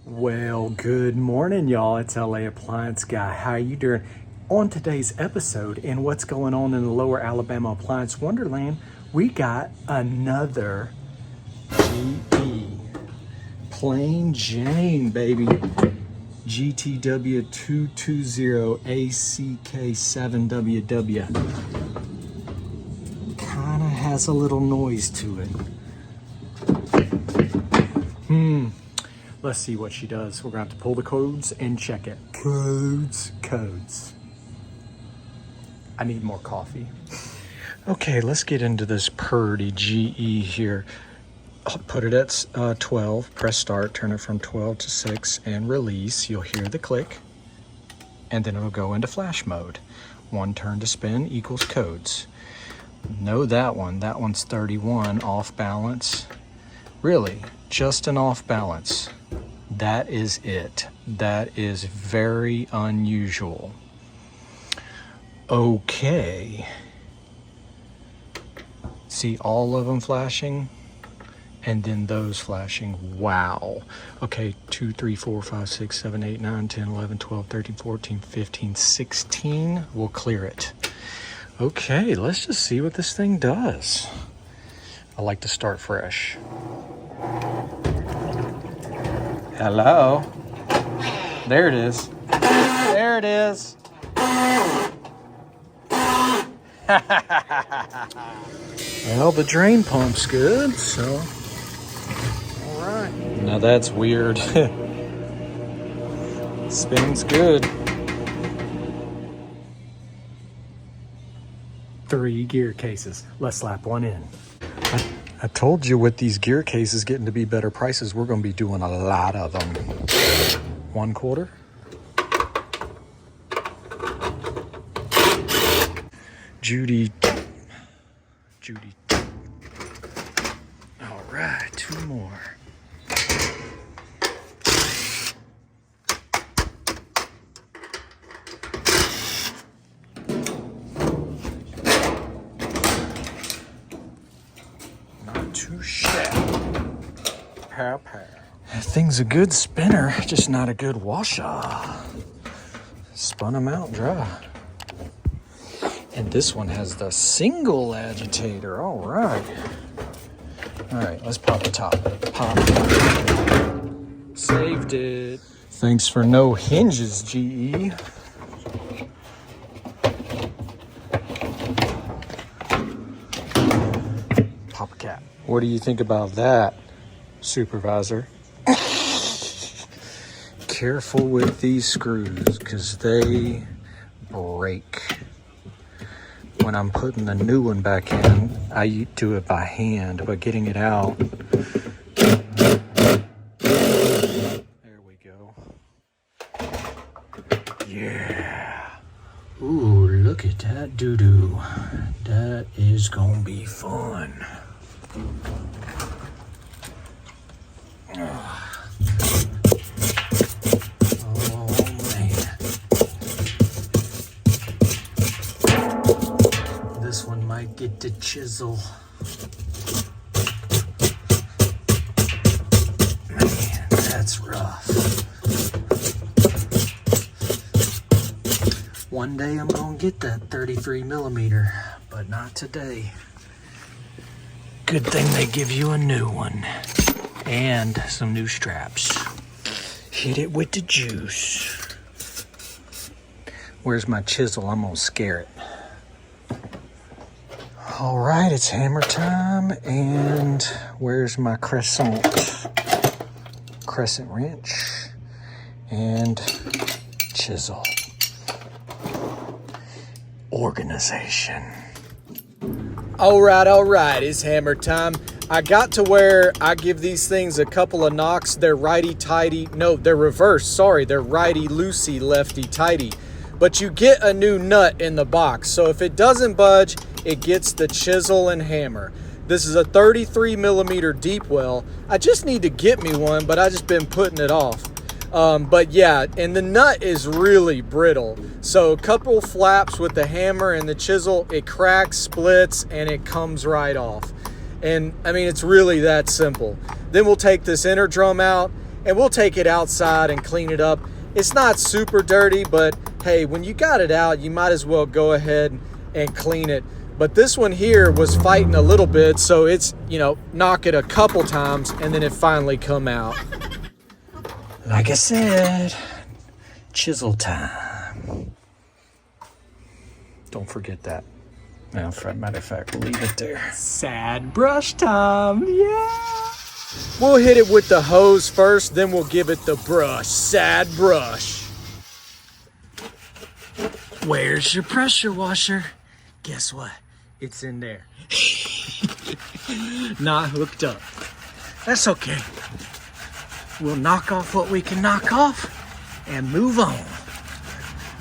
Well, good morning, y'all. It's LA Appliance Guy. How you doing? On today's episode, and what's going on in the Lower Alabama Appliance Wonderland, we got another GE Plain Jane, baby. GTW220ACK77WW. Kind of has a little noise to it. Let's see what she does. We're gonna have to pull the codes and check it. Codes. I need more coffee. Okay, let's get into this purdy GE here. I'll put it at 12, press start, turn it from 12 to 6, and release. You'll hear the click, and then it'll go into flash mode. One turn to spin equals codes. Know that one. That one's 31, off balance. Really, just an off balance. That is it. That is very unusual. Okay. See all of them flashing? And then those flashing. Wow. Okay, 2, 3, 4, 5, 6, 7, 8, 9, 10, 11, 12, 13, 14, 15, 16. We'll clear it. Okay, let's just see what this thing does. I like to start fresh. Hello. There it is. There it is. Well, the drain pump's good, so. All right. Now that's weird. Spins good. 3 gear cases. Let's slap one in. I told you with these gear cases getting to be better prices, we're going to be doing a lot of them. 1/4. Judy. All right, 2 more. Too shabby. Pow. That thing's a good spinner, just not a good washer. Spun them out dry. And this one has the single agitator. All right. All right, let's pop the top. Pop. Saved it. Thanks for no hinges, GE. Pop a cap. What do you think about that, supervisor? Careful with these screws because they break. When I'm putting the new one back in, I do it by hand, but getting it out. There we go. Yeah. Ooh, look at that doo-doo. That is gonna be fun. Oh man. This one might get the chisel. Man, that's rough. One day I'm gonna get that 33 millimeter, but not today. Good thing they give you a new one and some new straps. Hit it with the juice. Where's my chisel? I'm gonna scare it. All right, it's hammer time. And where's my crescent wrench and chisel? Organization. All right, it's hammer time. I got to where I give these things a couple of knocks. They're righty-tighty. No, they're reverse. Sorry, they're righty-loosey, lefty-tighty. But you get a new nut in the box. So if it doesn't budge, it gets the chisel and hammer. This is a 33 millimeter deep well. I just need to get me one, but I just been putting it off. But yeah, and the nut is really brittle. So a couple flaps with the hammer and the chisel, it cracks, splits, and it comes right off. And I mean, it's really that simple. Then we'll take this inner drum out and we'll take it outside and clean it up. It's not super dirty, but hey, when you got it out, you might as well go ahead and clean it. But this one here was fighting a little bit, so it's, you know, knock it a couple times and then it finally come out. Like I said, chisel time. Don't forget that. Now, for a matter of fact, we'll leave it there. Sad brush time, yeah! We'll hit it with the hose first, then we'll give it the brush. Sad brush. Where's your pressure washer? Guess what? It's in there. Not hooked up. That's okay. We'll knock off what we can knock off and move on.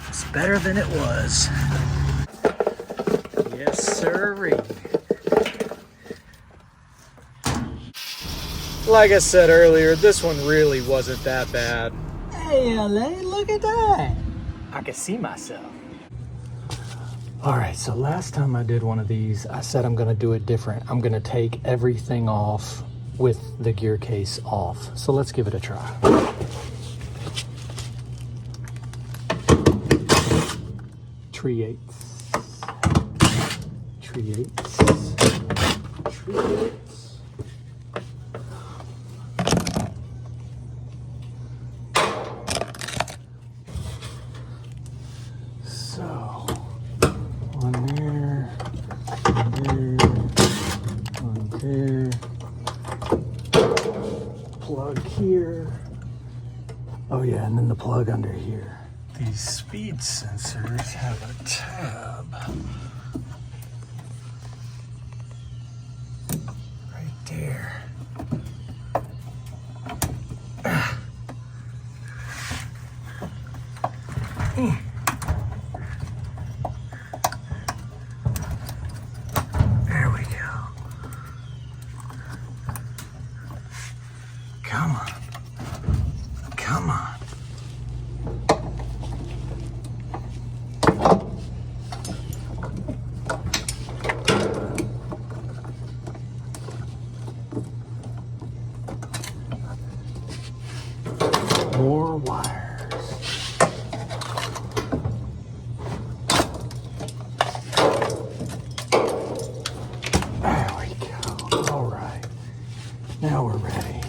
It's better than it was. Yes, sirree. Like I said earlier, this one really wasn't that bad. Hey, LA, look at that. I can see myself. All right, so last time I did one of these, I said I'm gonna do it different. I'm gonna take everything off with the gear case off. So let's give it a try. 3/8. 3/8. 3/8. So, one there, one there, plug here. Oh yeah, and then the plug under here. These speed sensors have a tab right there. There we go. Come on. Come on. More wires. There we go. All right. Now we're ready.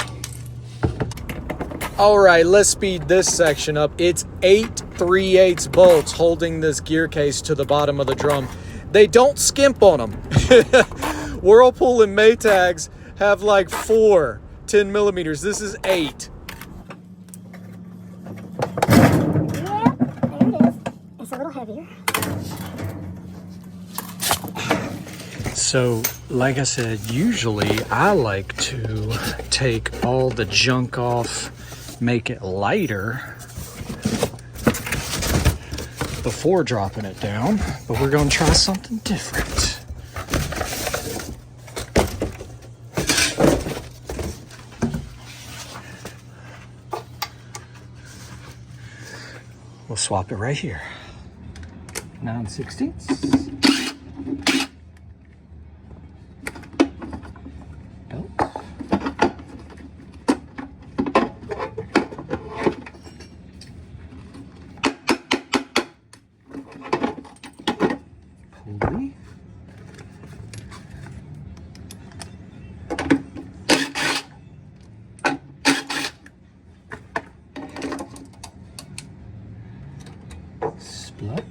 All right, let's speed this section up. It's 8 3/8 bolts holding this gear case to the bottom of the drum. They don't skimp on them. Whirlpool and Maytags have like 4 10 millimeters. This is 8. Heavier. So, like I said, usually I like to take all the junk off, make it lighter before dropping it down, but we're going to try something different. We'll swap it right here. 9/16. Belt. Pulley. Splutch.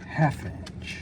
Half inch.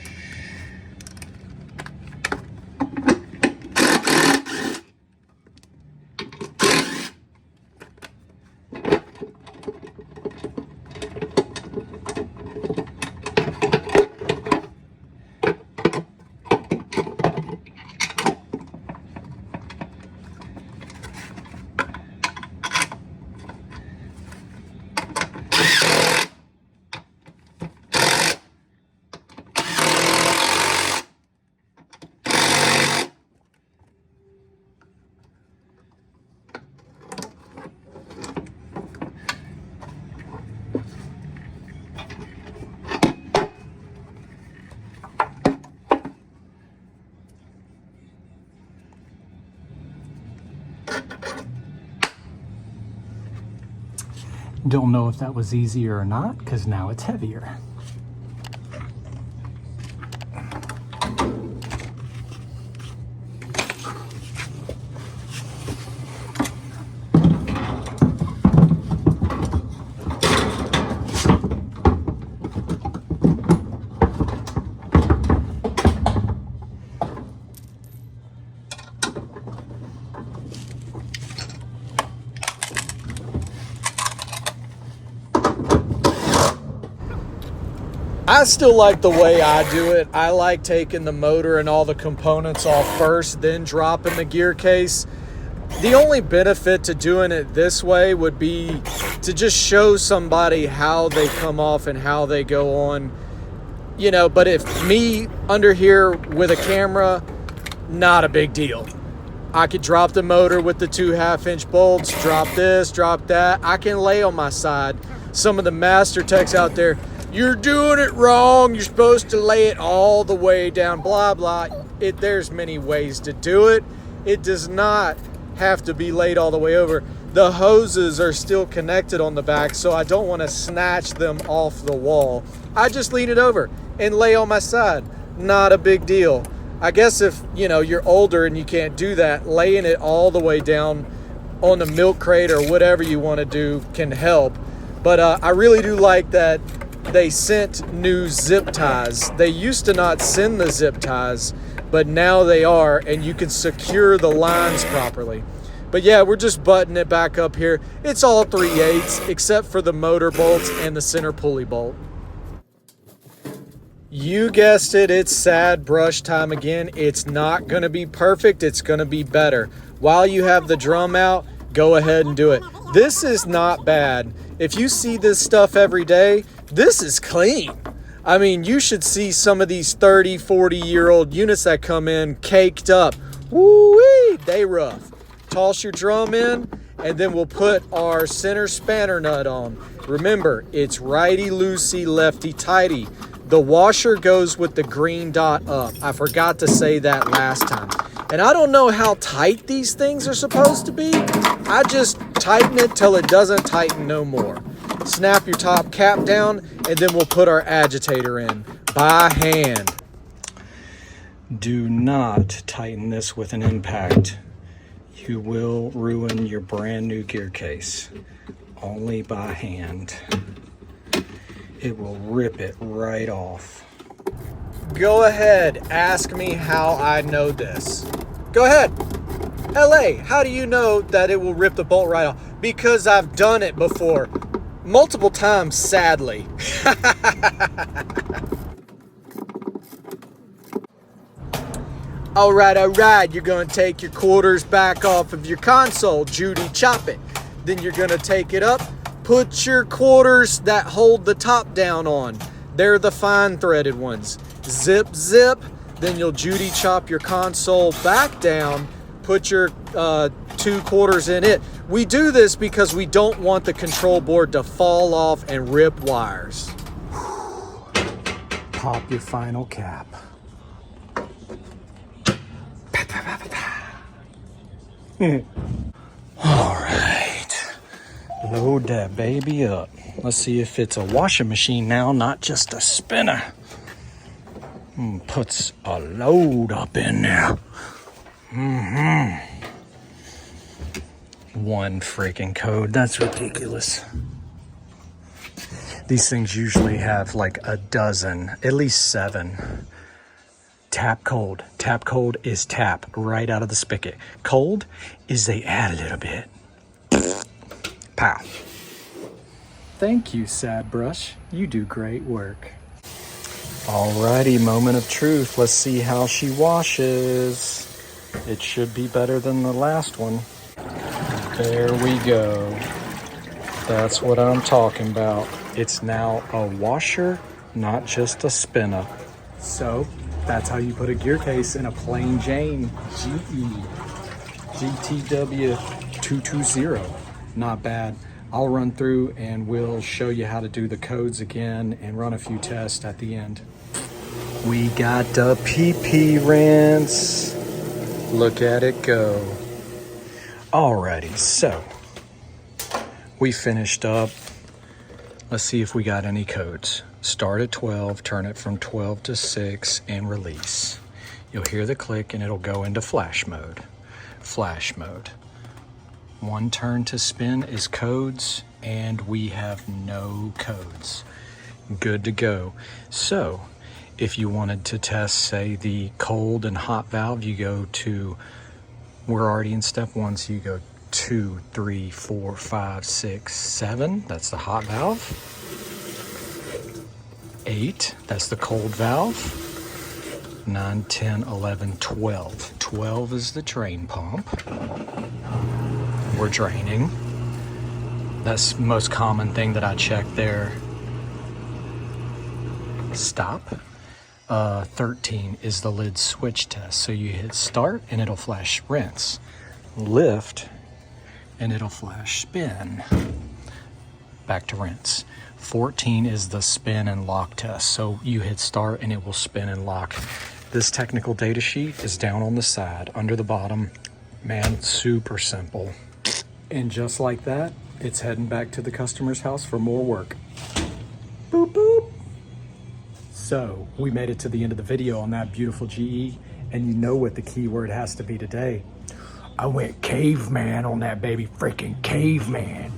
Don't know if that was easier or not, because now it's heavier. I still like the way I do it. I like taking the motor and all the components off first, then dropping the gear case. The only benefit to doing it this way would be to just show somebody how they come off and how they go on. You know, but if me under here with a camera, not a big deal. I could drop the motor with the 2 1/2-inch bolts, drop this, drop that. I can lay on my side. Some of the master techs out there, you're doing it wrong. You're supposed to lay it all the way down, blah, blah. There's many ways to do it. It does not have to be laid all the way over. The hoses are still connected on the back, so I don't want to snatch them off the wall. I just lean it over and lay on my side. Not a big deal. I guess if, you know, you're older and you can't do that, laying it all the way down on the milk crate or whatever you want to do can help. But I really do like that they sent new zip ties. They used to not send the zip ties, but now they are, and you can secure the lines properly. But yeah, we're just buttoning it back up here. It's all 3/8 except for the motor bolts and the center pulley bolt. You guessed it, it's sad brush time again. It's not gonna be perfect, it's gonna be better. While you have the drum out, go ahead and do it. This is not bad. If you see this stuff every day, this is clean. I mean, you should see some of these 30, 40-year-old units that come in caked up. Woo-wee, they rough. Toss your drum in, and then we'll put our center spanner nut on. Remember, it's righty-loosey, lefty-tighty. The washer goes with the green dot up. I forgot to say that last time. And I don't know how tight these things are supposed to be. I just tighten it till it doesn't tighten no more. Snap your top cap down, and then we'll put our agitator in by hand. Do not tighten this with an impact. You will ruin your brand new gear case. Only by hand. It will rip it right off. Go ahead, ask me how I know this. Go ahead. LA, how do you know that it will rip the bolt right off? Because I've done it before. Multiple times, sadly. All right. You're going to take your quarters back off of your console. Judy, chop it. Then you're going to take it up. Put your quarters that hold the top down on. They're the fine threaded ones. Zip, zip. Then you'll Judy chop your console back down. Put your 2 quarters in it. We do this because we don't want the control board to fall off and rip wires. Pop your final cap. All right, load that baby up. Let's see if it's a washing machine now, not just a spinner. Puts a load up in there. One freaking code, that's ridiculous. These things usually have like a dozen, at least 7. Tap cold. Tap cold is tap right out of the spigot. Cold is they add a little bit. Pow. Thank you, Sad Brush. You do great work. Alrighty, moment of truth. Let's see how she washes. It should be better than the last one. There we go. That's what I'm talking about. It's now a washer, not just a spinner. So, that's how you put a gear case in a plain Jane GTW220. Not bad. I'll run through and we'll show you how to do the codes again and run a few tests at the end. We got the PP rinse. Look at it go. Alrighty, so we finished up Let's see if we got any codes. Start at 12, turn it from 12 to 6, and release. You'll hear the click and it'll go into flash mode. Flash mode. One turn to spin is codes, and we have no codes. Good to go. So, if you wanted to test, say, the cold and hot valve, you go to, we're already in step 1, so you go 2, 3, 4, 5, 6, 7. That's the hot valve. 8, that's the cold valve. 9, 10, 11, 12. 12 is the drain pump. We're draining. That's the most common thing that I check there. Stop. 13 is the lid switch test. So you hit start and it'll flash rinse. Lift and it'll flash spin. Back to rinse. 14 is the spin and lock test. So you hit start and it will spin and lock. This technical data sheet is down on the side, under the bottom. Man, super simple. And just like that, it's heading back to the customer's house for more work. Boop, boop. So we made it to the end of the video on that beautiful GE, and you know what the keyword has to be today. I went caveman on that baby, freaking caveman.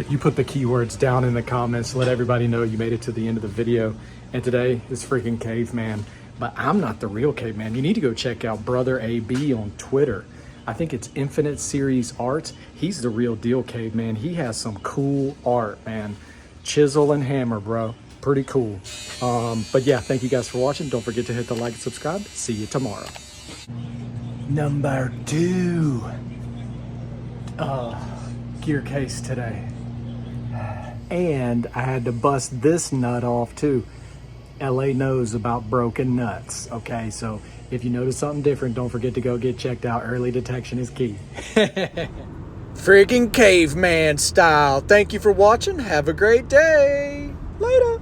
You put the keywords down in the comments, let everybody know you made it to the end of the video. And today is freaking caveman, but I'm not the real caveman. You need to go check out Brother AB on Twitter. I think it's Infinite Series Arts. He's the real deal caveman. He has some cool art, man. Chisel and hammer, bro. Pretty cool. But yeah, thank you guys for watching. Don't forget to hit the like and subscribe. See you tomorrow. Number 2. Gearcase today. And I had to bust this nut off too. LA knows about broken nuts. Okay, so if you notice something different, don't forget to go get checked out. Early detection is key. Freaking caveman style. Thank you for watching. Have a great day. Later.